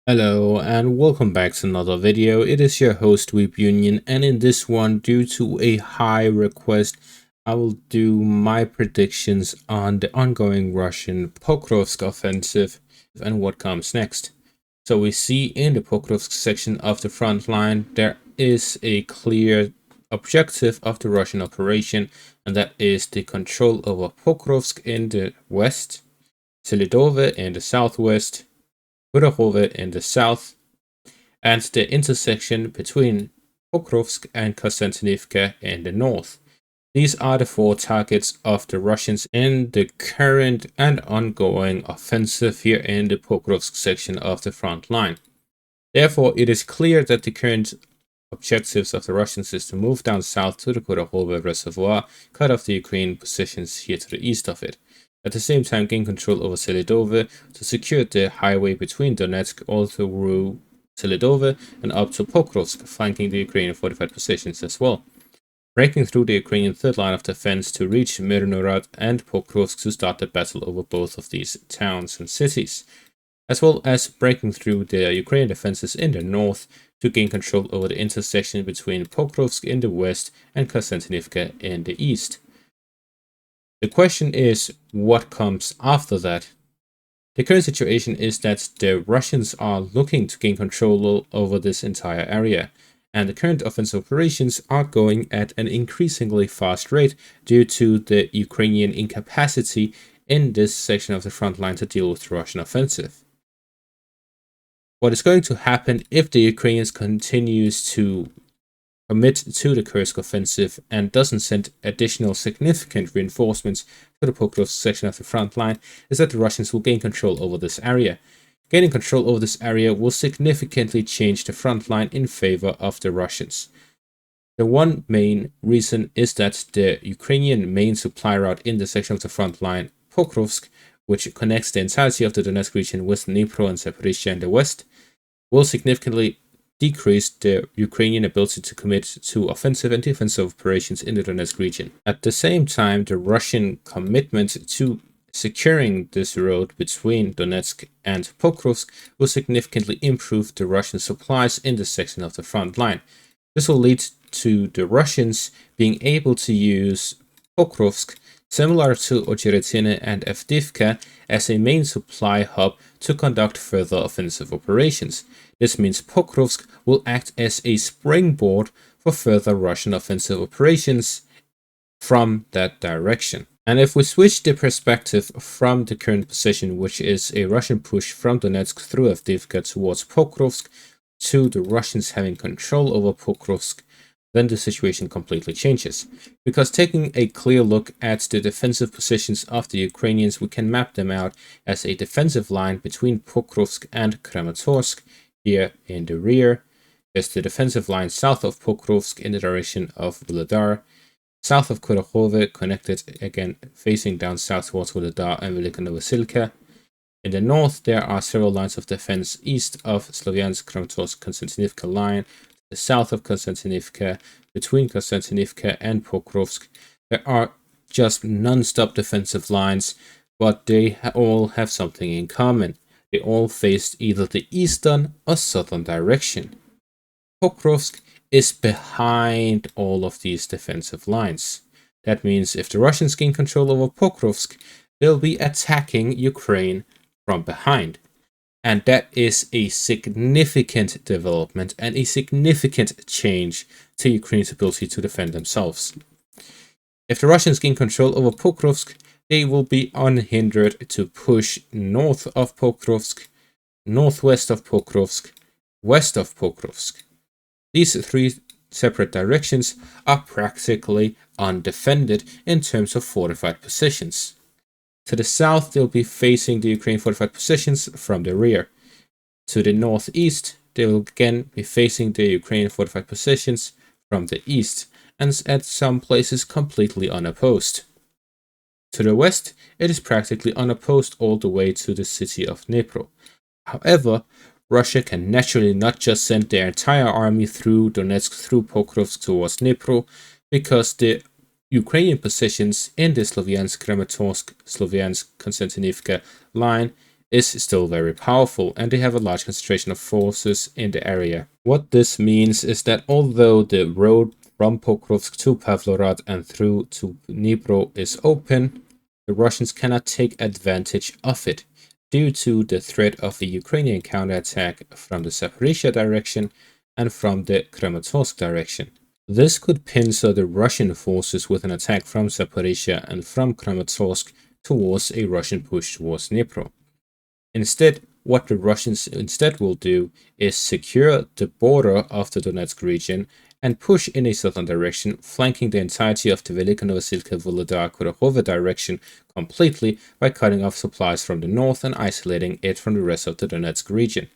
Hello and welcome back to another video. It is your host Weeb Union, and in this one, due to a high request, I will do my predictions on the ongoing Russian Pokrovsk offensive and what comes next. So we see in the Pokrovsk section of the front line, there is a clear objective of the Russian operation, and that is the control over Pokrovsk in the west, Selidove in the southwest, Kudahove in the south, and the intersection between Pokrovsk and Konstantinivka in the north. These are the four targets of the Russians in the current and ongoing offensive here in the Pokrovsk section of the front line. Therefore, it is clear that the current objectives of the Russians is to move down south to the Kudahove Reservoir, cut off the Ukrainian positions here to the east of it. At the same time, gain control over Selidove to secure the highway between Donetsk all through Selidove and up to Pokrovsk, flanking the Ukrainian fortified positions as well. Breaking through the Ukrainian third line of defense to reach Mirnorod and Pokrovsk to start the battle over both of these towns and cities, as well as breaking through the Ukrainian defenses in the north to gain control over the intersection between Pokrovsk in the west and Konstantinivka in the east. The question is, what comes after that? The current situation is that the Russians are looking to gain control over this entire area, and the current offensive operations are going at an increasingly fast rate due to the Ukrainian incapacity in this section of the front line to deal with the Russian offensive. What is going to happen if the Ukrainians continues to commit to the Kursk offensive and doesn't send additional significant reinforcements to the Pokrovsk section of the front line is that the Russians will gain control over this area. Gaining control over this area will significantly change the front line in favor of the Russians. The one main reason is that the Ukrainian main supply route in the section of the front line, Pokrovsk, which connects the entirety of the Donetsk region with Dnipro and Zaporizhzhia in the west, will significantly decrease the Ukrainian ability to commit to offensive and defensive operations in the Donetsk region. At the same time, the Russian commitment to securing this road between Donetsk and Pokrovsk will significantly improve the Russian supplies in this section of the front line. This will lead to the Russians being able to use Pokrovsk, similar to Ocheretine and Avdiivka, as a main supply hub to conduct further offensive operations. This means Pokrovsk will act as a springboard for further Russian offensive operations from that direction. And if we switch the perspective from the current position, which is a Russian push from Donetsk through Avdiivka towards Pokrovsk, to the Russians having control over Pokrovsk, then the situation completely changes. Because taking a clear look at the defensive positions of the Ukrainians, we can map them out as a defensive line between Pokrovsk and Kramatorsk. Here in the rear, there's the defensive line south of Pokrovsk in the direction of Vuhledar, south of Kudahove, connected again facing down south towards Vuhledar and Velika Novosilka. In the north, there are several lines of defense east of Slovyansk, Kramatorsk, Konstantinivka line, the south of Konstantinivka, between Konstantinivka and Pokrovsk. There are just non-stop defensive lines, but they all have something in common. They all faced either the eastern or southern direction. Pokrovsk is behind all of these defensive lines. That means if the Russians gain control over Pokrovsk, they'll be attacking Ukraine from behind. And that is a significant development and a significant change to Ukraine's ability to defend themselves. If the Russians gain control over Pokrovsk, they will be unhindered to push north of Pokrovsk, northwest of Pokrovsk, west of Pokrovsk. These three separate directions are practically undefended in terms of fortified positions. To the south, they'll be facing the Ukrainian fortified positions from the rear. To the northeast, they will again be facing the Ukrainian fortified positions from the east, and at some places completely unopposed. To the west, it is practically unopposed all the way to the city of Dnipro. However, Russia can naturally not just send their entire army through Donetsk, through Pokrovsk towards Dnipro, because the Ukrainian positions in the Slovyansk, Kramatorsk, Slovyansk, Konstantinivka line is still very powerful, and they have a large concentration of forces in the area. What this means is that although the road from Pokrovsk to Pavlograd and through to Dnipro is open, the Russians cannot take advantage of it due to the threat of the Ukrainian counterattack from the Zaporizhia direction and from the Kramatorsk direction. This could pincer the Russian forces with an attack from Zaporizhia and from Kramatorsk towards a Russian push towards Dnipro. Instead, what the Russians instead will do is secure the border of the Donetsk region and push in a southern direction, flanking the entirety of the Velika Novosilka Volodar Kurakhove direction completely by cutting off supplies from the north and isolating it from the rest of the Donetsk region.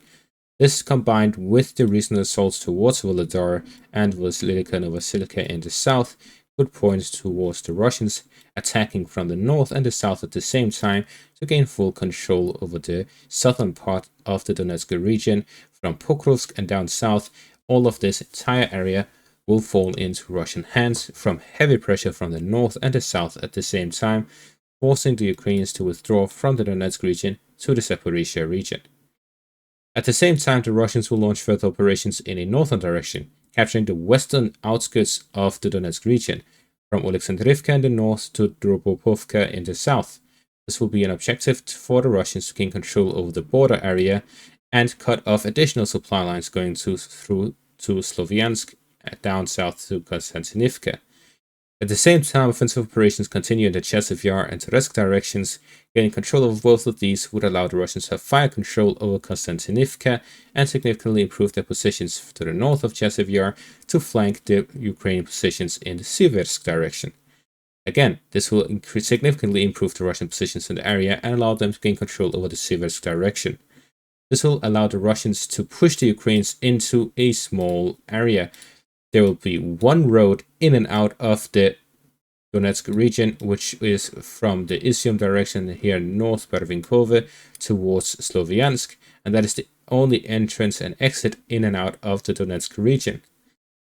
This, combined with the recent assaults towards Volodar and Velika Novosilka in the south, could point towards the Russians attacking from the north and the south at the same time to gain full control over the southern part of the Donetsk region from Pokrovsk and down south. All of this entire area will fall into Russian hands from heavy pressure from the north and the south at the same time, forcing the Ukrainians to withdraw from the Donetsk region to the Zaporizhia region. At the same time, the Russians will launch further operations in a northern direction, capturing the western outskirts of the Donetsk region, from Oleksandrivka in the north to Drobopovka in the south. This will be an objective for the Russians to gain control over the border area and cut off additional supply lines going through to Sloviansk down south to Konstantinivka. At the same time, offensive operations continue in the Chasiv Yar and Toretsk directions. Gaining control over both of these would allow the Russians to have fire control over Konstantinivka and significantly improve their positions to the north of Chasiv Yar to flank the Ukrainian positions in the Siversk direction. Again, this will significantly improve the Russian positions in the area and allow them to gain control over the Siversk direction. This will allow the Russians to push the Ukrainians into a small area. There will be one road in and out of the Donetsk region, which is from the Izium direction here north Barvinkove towards Sloviansk, and that is the only entrance and exit in and out of the Donetsk region.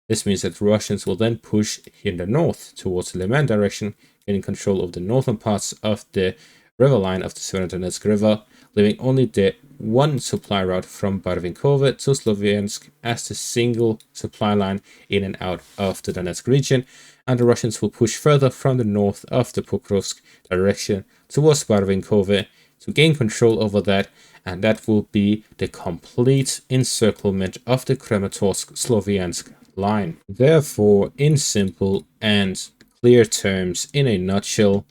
This means that the Russians will then push in the north towards the Liman direction, gaining control of the northern parts of the river line of the Severodonetsk River, leaving only the one supply route from Barvinkove to Sloviansk as the single supply line in and out of the Donetsk region, and the Russians will push further from the north of the Pokrovsk direction towards Barvinkove to gain control over that, and that will be the complete encirclement of the Kramatorsk-Sloviansk line. Therefore, in simple and clear terms, in a nutshell,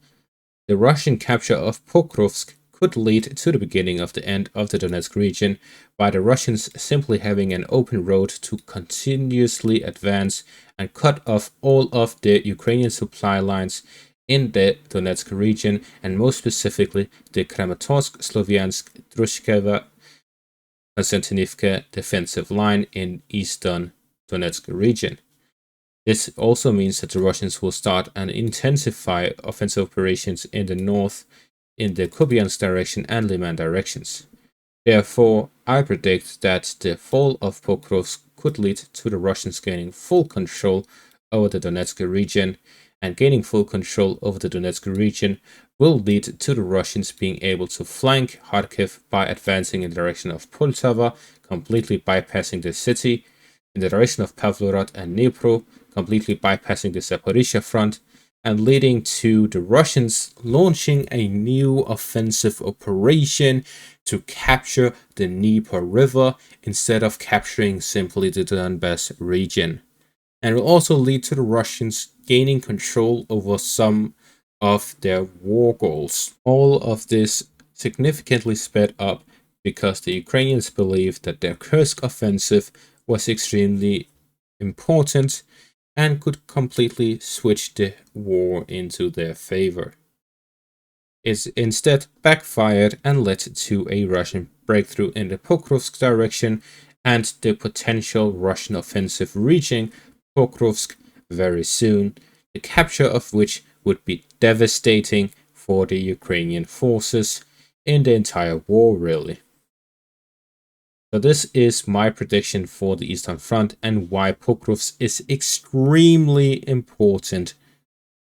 the Russian capture of Pokrovsk could lead to the beginning of the end of the Donetsk region, by the Russians simply having an open road to continuously advance and cut off all of the Ukrainian supply lines in the Donetsk region, and most specifically the Kramatorsk, Sloviansk, Drushkeva, Konstantinivka defensive line in eastern Donetsk region. This also means that the Russians will start and intensify offensive operations in the north, in the Kupiansk direction and Liman directions. Therefore, I predict that the fall of Pokrovsk could lead to the Russians gaining full control over the Donetsk region, and gaining full control over the Donetsk region will lead to the Russians being able to flank Kharkiv by advancing in the direction of Poltava, completely bypassing the city, in the direction of Pavlograd and Dnipro, completely bypassing the Zaporizhia front, and leading to the Russians launching a new offensive operation to capture the Dnieper River instead of capturing simply the Donbass region. And will also lead to the Russians gaining control over some of their war goals. All of this significantly sped up because the Ukrainians believed that their Kursk offensive was extremely important and could completely switch the war into their favor. It instead backfired and led to a Russian breakthrough in the Pokrovsk direction and the potential Russian offensive reaching Pokrovsk very soon, the capture of which would be devastating for the Ukrainian forces in the entire war, really. So this is my prediction for the Eastern Front and why Pokrovsk is extremely important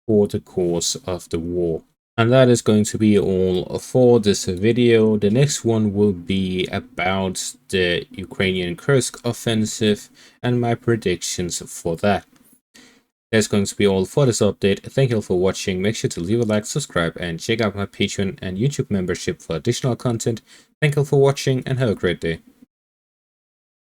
for the course of the war. And that is going to be all for this video. The next one will be about the Ukrainian Kursk offensive and my predictions for that. That's going to be all for this update. Thank you all for watching. Make sure to leave a like, subscribe, and check out my Patreon and YouTube membership for additional content. Thank you all for watching and have a great day.